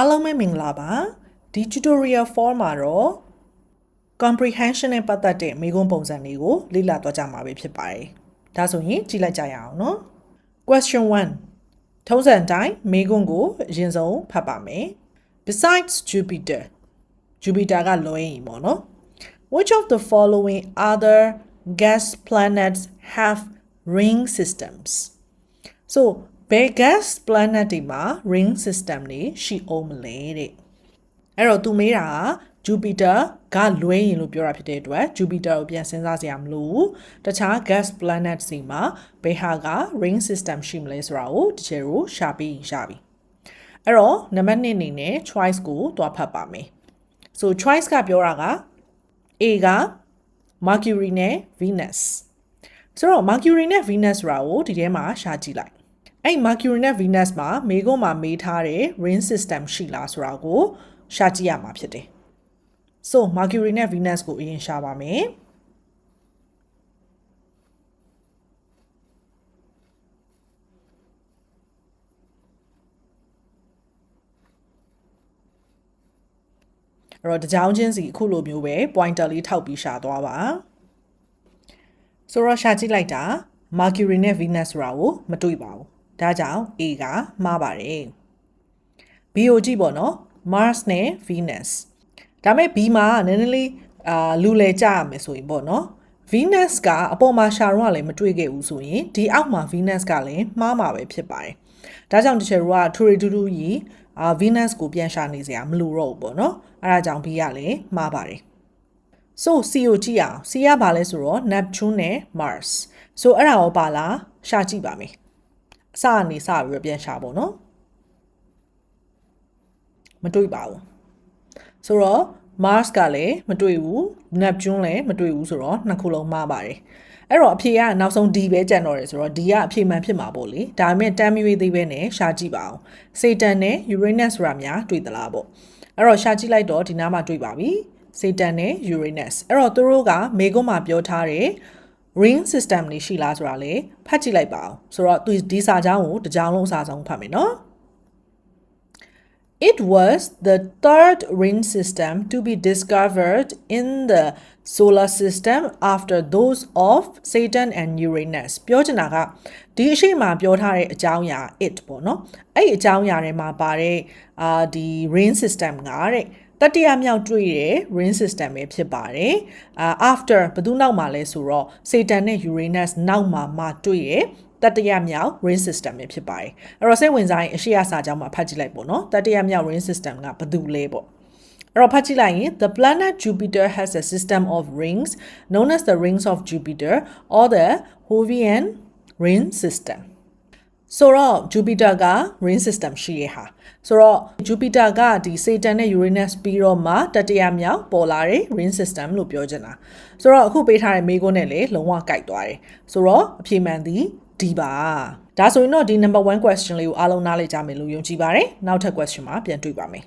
အားလုံးပဲမင်္ဂလာပါဒီ tutorial 4မှာတော့ comprehension နဲ့ပတ်သက်တဲ့မေးခွန်းပုံစံတွေကိုလေ့လာသွားကြမှာပဲဖြစ်ပါတယ်ဒါဆိုရင်ကြည့်လိုက်ကြရအောင်နော် question 1ထုံးစံအတိုင်းမေးခွန်းကိုအရင်ဆုံးဖတ်ပါမယ် besides Jupiter ကလွဲရင်ပေါ့နော် which of the following other gas planets have ring systems so ဘယ် gas planet တွေမှာ ring system တွေရှိအောင်မလဲတဲ့အဲ့တော့သူမေးတာက Jupiter ကလွဲရင်လို့ပြောတာဖြစ်တဲ့အတွက် Jupiter ကိုပြန်စဉ်းစားစရာမလိုဘူးတခြား gas planet တွေမှာဘယ်ဟာက ring system ရှိမလဲဆိုတာကိုတကယ်ကိုရှာပြီးအဲ့တော့နံပါတ်1အနေနဲ့ choice ကိုတွားဖတ်ပါမယ် so choice ကပြောတာက A က Mercury နဲ့ Venus ဆိုတော့ Mercury နဲ့ Venus ဆိုတာကိုဒီထဲမှာရှာကြည့်လိုက်အဲ့ Mercury နဲ့ Venus မှာမေးခွန်းမှာမေးထားတဲ့ ring system ရှိလားဆိုတာကိုရှာကြည့်ရမှာဖြစ်တယ် so Mercury နဲ့ Venus ကိုအရင်ရှာပါမယ်အဲ့တော့တကြောင်ချင်းစီအခုလိုမျိုးပဲ pointer လေးထောက်ပြီးရှာသွားပါဆိုတော့ရှာကြည့်လိုက်တာ Mercury နဲ့ Venus ဆိုတာကိုမတွေ့ပါဘူးဒါကြောင့် A ကမှားပါတယ် B ကိုကြည့်ပေါ့နော် Mars နဲ့ Venus ဒါမဲ့ B မှာနည်းနည်းလေးလူလဲကြရမယ်ဆိုရင်ပေါ့နော် Venus ကအပေါ်မှာရှာတော့လည်းမတွေ့ခဲ့ဘူးဆိုရင်ဒီအောက်မှာ Venus ကလည်းမှားမှာပဲဖြစ်ပါတယ်ဒါကြောင့်တချို့ကထူရီတူတူကြီးVenus ကိုပြန်ရှာနေစရာမလိုတော့ဘူးပေါ့နော်အဲ့ဒါကြောင့် B ကလည်းမှားပါတယ် so C ကိုကြည့်အောင် C ကဘာလဲဆိုတော့ Neptune နဲ့ Mars so အဲ့ဒါရောပါလားရှာကြည့်ပါမယ်အစကနေစပြီးတော့ပြန်ရှာပေါ့နော်မတွေ့ပါဘူးဆိုတော့ Mars ကလည်းမတွေ့ဘူး Neptune လည်းမတွေ့ဘူးဆိုတော့နှစ်ခုလုံးမှားပါတယ်အဲ့တော့အဖြေကနောက်ဆုံး D ပဲကျန်တော့တယ်ဆိုတော့ D ကအဖြေမှန်ဖြစ်မှာပေါ့လေဒါပေမဲ့တမ်းမရွေးသေးပဲနဲ့ရှာကြည့်ပါအောင် Saturn နဲ့ Uranus ဆိုတာများတွေ့သလားပေါ့အဲ့တော့ရှာကြည့်လိုက်တော့ဒီနားမှာတွေ့ပါပြီ Saturn နဲ့ Uranus အဲ့တော့သူတို့ကမေကွန်းမှာပြောထားတဲ့ ring system တွေရှိလားဆိုတာလေဖတ်ကြည့်လိုက်ပါအောင်ဆိုတော့ဒီစာကြောင်းကိုတစ်ကြောင်းလုံးအစားဆုံးဖတ်မယ်နော် It was the third ring system to be discovered in the solar system after those of Saturn and Uranus ပြောချင်တာကဒီအရှိမပြောထားတဲ့အကြောင်းအရာ it ပေါ့နော်အဲ့ဒီအကြောင်းအရာတွေမှာပါတဲ့ဒီ ring system ကတဲ့တတိယမြောက်တွေ့တဲ့ ring system ပဲဖြစ်ပါတယ်after ဘယ်သူနောက်မှာလဲဆိုတော့ Saturn နဲ့ Uranus နောက်မှာတွေ့ရဲ့တတိယမြောက် ring system ပဲဖြစ်ပါတယ်အဲ့တော့စိတ်ဝင်စားရင်အရှိအစာကြောင်းမှာဖတ်ကြည့်လိုက်ပေါ့နော်တတိယမြောက် ring system ကဘယ်သူလဲပေါ့အဲ့တော့ဖတ်ကြည့်လိုက်ရင် the planet Jupiter has a system of rings known as the rings of Jupiter or the Jovian ring systemဆိုတော့ Jupiter က ring system ရှိရဟာဆိုတော့ Jupiter ကဒီ Saturn နဲ့ Uranus ပြီးတော့မှတတိယမြောက်ပေါ်လာတဲ့ ring system လို့ပြောချင်တာဆိုတော့အခုပေးထားတဲ့မေးခွန်းနဲ့လည်းလုံးဝကိုက်သွားတယ်ဆိုတော့အဖြေမှန်သည်ဒီပါဒါဆိုရင်တော့ဒီ number 1 question လေးကိုအားလုံးနားလည်ကြမယ်လို့ယုံကြည်ပါတယ်နောက်ထပ် question မှာပြန်တွေ့ပါမယ်